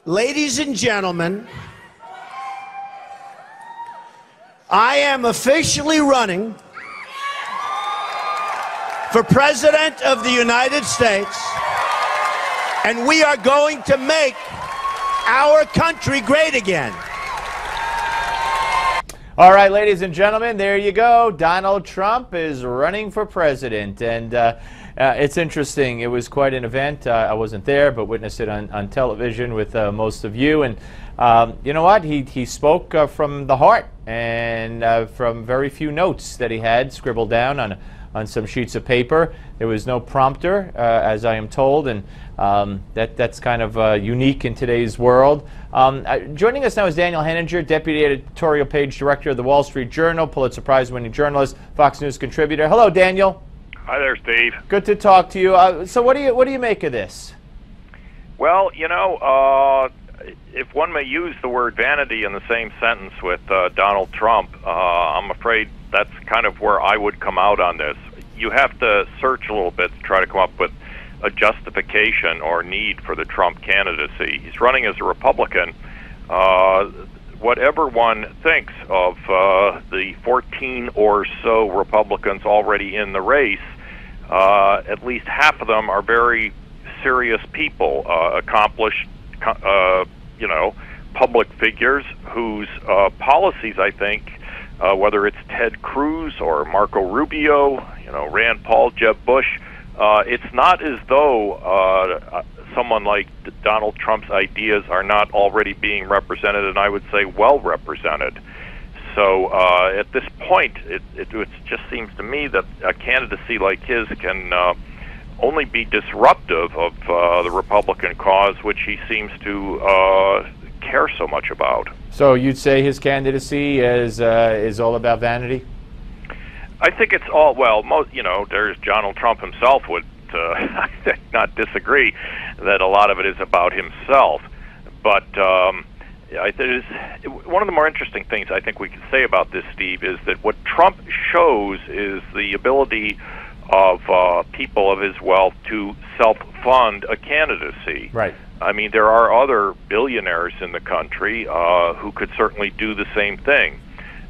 Ladies and gentlemen, I am officially running for President of the United States, and we are going to make our country great again. All right, ladies and gentlemen, there you go. Donald Trump is running for president, and it's interesting. It was quite an event. I wasn't there, but witnessed it on television with most of you. And you know what? He spoke from the heart and from very few notes that he had scribbled down on some sheets of paper. There was no prompter, as I am told, and that's kind of unique in today's world. Joining us now is Daniel Henninger, Deputy Editorial Page Director of the Wall Street Journal, Pulitzer Prize-winning journalist, Fox News contributor. Hello, Daniel. Hi there, Steve. Good to talk to you. So what do you make of this? Well, you know, if one may use the word vanity in the same sentence with Donald Trump, I'm afraid that's kind of where I would come out on this. You have to search a little bit to try to come up with a justification or need for the Trump candidacy. He's running as a Republican. Whatever one thinks of the 14 or so Republicans already in the race, at least half of them are very serious people, accomplished, you know, public figures whose policies, I think, whether it's Ted Cruz or Marco Rubio, you know, Rand Paul, Jeb Bush, it's not as though someone like Donald Trump's ideas are not already being represented, and I would say well represented. So at this point, it just seems to me that a candidacy like his can only be disruptive of the Republican cause, which he seems to care so much about. So you'd say his candidacy is all about vanity? I think it's all, well, you know, there's Donald Trump himself would I think not disagree that a lot of it is about himself. But one of the more interesting things I think we can say about this, Steve, is that what Trump shows is the ability of people of his wealth to self-fund a candidacy. Right. I mean, there are other billionaires in the country who could certainly do the same thing.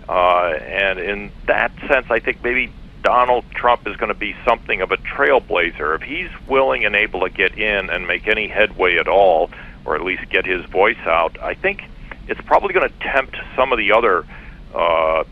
And in that sense, I think maybe Donald Trump is going to be something of a trailblazer. If he's willing and able to get in and make any headway at all, or at least get his voice out, I think it's probably going to tempt some of the other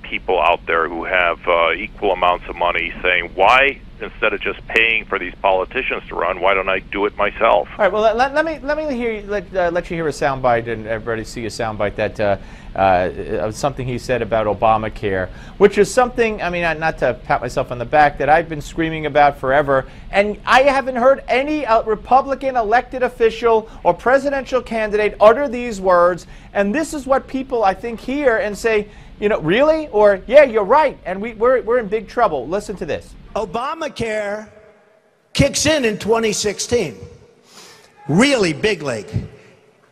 people out there who have equal amounts of money, saying, why, instead of just paying for these politicians to run, why don't I do it myself? All right. Well, let me hear let you hear a soundbite, and everybody see a soundbite that of something he said about Obamacare, which is something, I mean, not to pat myself on the back, that I've been screaming about forever, and I haven't heard any Republican elected official or presidential candidate utter these words. And this is what people, I think, hear and say, you know, really? Or, yeah, you're right, and we're in big trouble. Listen to this. Obamacare kicks in 2016. Really big league.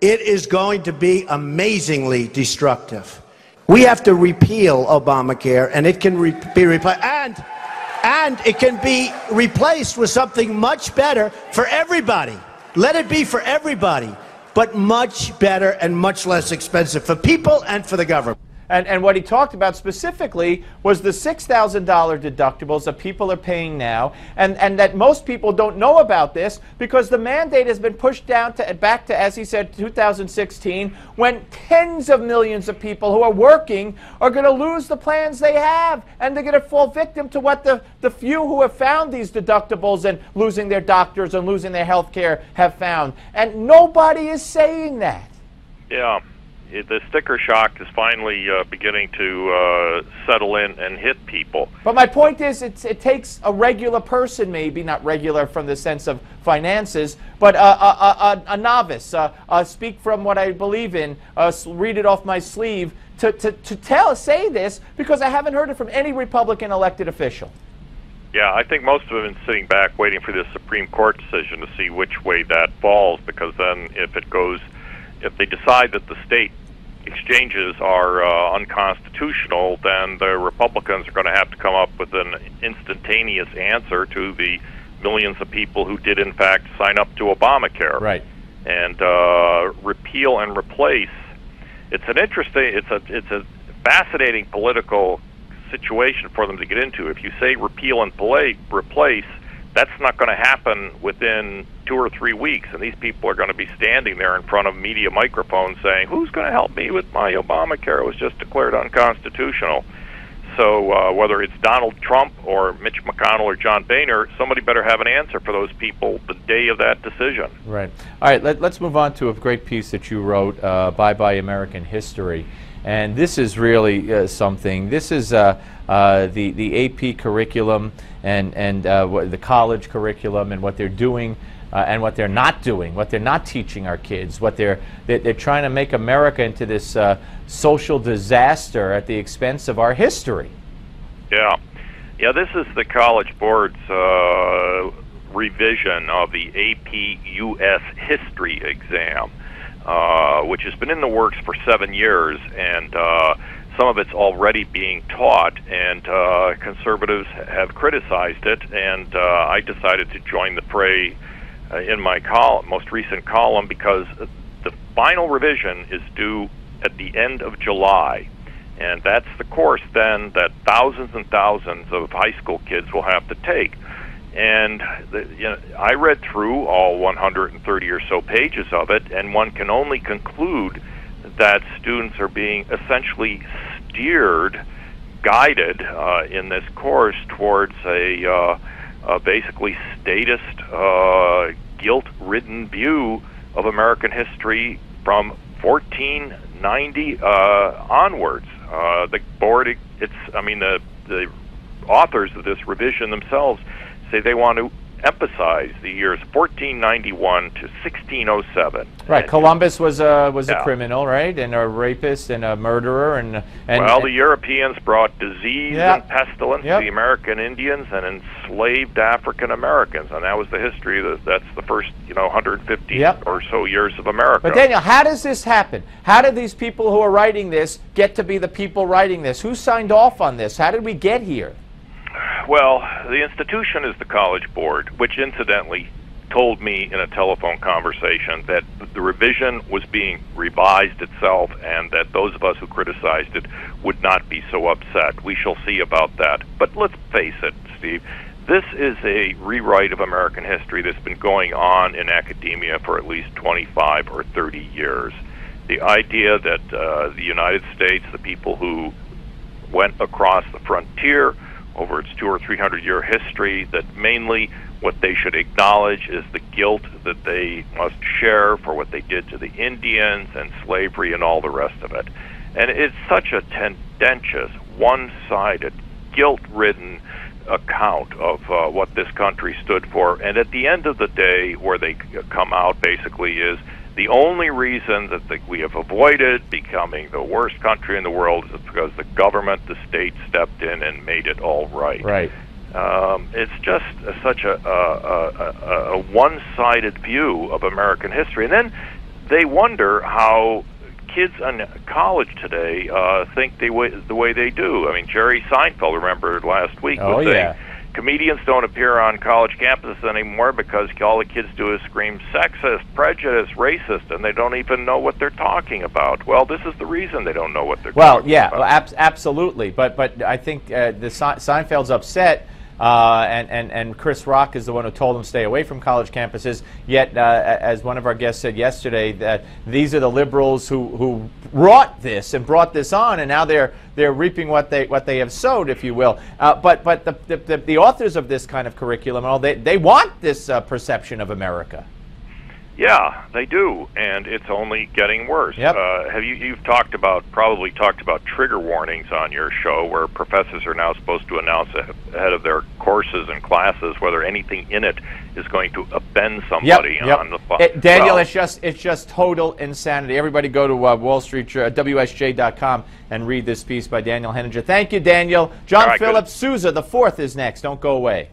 It is going to be amazingly destructive. We have to repeal Obamacare, and it can be replaced, and it can be replaced with something much better for everybody. Let it be for everybody, but much better and much less expensive for people and for the government. And what he talked about specifically was the $6,000 deductibles that people are paying now, and that most people don't know about this because the mandate has been pushed down back to, as he said, 2016, when tens of millions of people who are working are going to lose the plans they have, and they're going to fall victim to what the few who have found these deductibles and losing their doctors and losing their health care have found. And nobody is saying that. Yeah. The sticker shock is finally beginning to settle in and hit people. But my point is, it takes a regular person, maybe not regular from the sense of finances, but a novice, speak from what I believe in, read it off my sleeve, to say this, because I haven't heard it from any Republican elected official. Yeah, I think most of them have been sitting back waiting for the Supreme Court decision to see which way that falls, because then if they decide that the state exchanges are unconstitutional, then the Republicans are going to have to come up with an instantaneous answer to the millions of people who did in fact sign up to Obamacare. Right. and repeal and replace. It's a fascinating political situation for them to get into. If you say repeal and replace, that's not going to happen within 2 or 3 weeks, and these people are going to be standing there in front of media microphones saying, who's going to help me with my Obamacare? It was just declared unconstitutional. So whether it's Donald Trump or Mitch McConnell or John Boehner, somebody better have an answer for those people the day of that decision. Right. All right, let's move on to a great piece that you wrote, Bye Bye American History. And this is really something. This is the AP curriculum and the college curriculum and what they're doing and what they're not doing, what they're not teaching our kids, what they're trying to make America into this social disaster at the expense of our history. Yeah. Yeah, this is the College Board's revision of the AP U.S. History exam, which has been in the works for 7 years, and some of it's already being taught, and conservatives have criticized it, and I decided to join the fray in my most recent column, because the final revision is due at the end of July, and that's the course then that thousands and thousands of high school kids will have to take. And I read through all 130 or so pages of it, and one can only conclude that students are being essentially steered, guided in this course towards a basically statist, guilt-ridden view of American history from 1490 onwards. The board, the authors of this revision themselves say they want to emphasize the years 1491 to 1607. Right. Columbus was a criminal, right, and a rapist and a murderer, and the Europeans brought disease and pestilence to the American Indians and enslaved African Americans, and that was the history. That's the first 150 or so years of America. But Daniel, how does this happen? How did these people who are writing this get to be the people writing this? Who signed off on this? How did we get here? Well, the institution is the College Board, which incidentally told me in a telephone conversation that the revision was being revised itself, and that those of us who criticized it would not be so upset. We shall see about that. But let's face it, Steve, this is a rewrite of American history that's been going on in academia for at least 25 or 30 years. The idea that the United States, the people who went across the frontier over its 200 or 300 year history, that mainly what they should acknowledge is the guilt that they must share for what they did to the Indians and slavery and all the rest of it. And it's such a tendentious, one-sided, guilt-ridden account of what this country stood for. And at the end of the day, where they come out basically is the only reason that we have avoided becoming the worst country in the world is because the government, the state, stepped in and made it all right. Right. It's just such a one-sided view of American history. And then they wonder how kids in college today think the way they do. I mean, Jerry Seinfeld, remember last week, was saying, comedians don't appear on college campuses anymore because all the kids do is scream sexist, prejudice, racist, and they don't even know what they're talking about. Well, this is the reason they don't know what they're talking about. Well, absolutely. But I think Seinfeld's upset, and Chris Rock is the one who told him to stay away from college campuses. Yet, as one of our guests said yesterday, that these are the liberals who wrought this and brought this on, and now they're reaping what they have sowed, if you will. But the authors of this kind of curriculum, they want this perception of America. Yeah, they do, and it's only getting worse. Yep. You've probably talked about trigger warnings on your show, where professors are now supposed to announce ahead of their courses and classes whether anything in it is going to offend somebody on the phone. Daniel, it's just total insanity. Everybody go to Wall Street WSJ.com and read this piece by Daniel Henninger. Thank you, Daniel. John Philip Sousa, the fourth, is next. Don't go away.